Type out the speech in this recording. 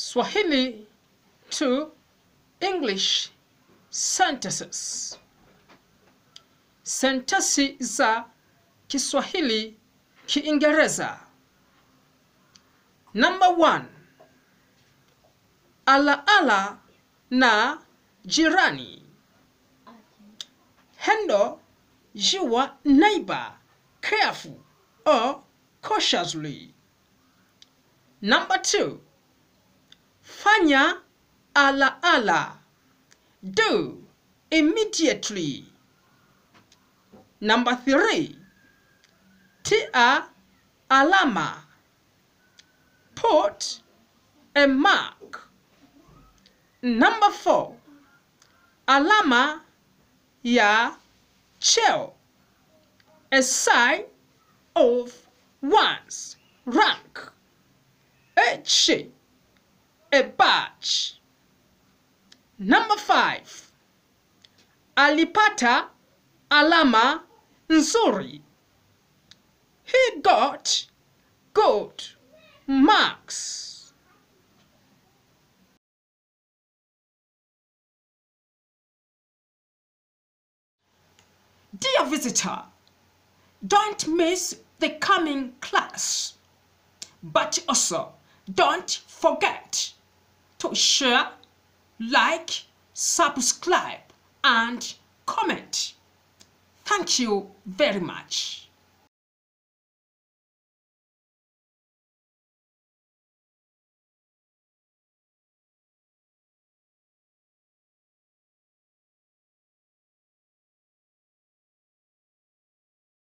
Swahili to English sentences. Sentensi za Kiswahili Kiingereza. Number 1. Ala ala na jirani. Handle your neighbor careful or cautiously. Number 2. Fanya ala ala. Do immediately. Number 3. Tia alama. Put a mark. Number 4. Alama ya cheo. A sign of one's rank. H. A badge. Number 5. Alipata alama nzuri. He got good marks. Dear visitor, don't miss the coming class, but also don't forget to share, like, subscribe, and comment. Thank you very much.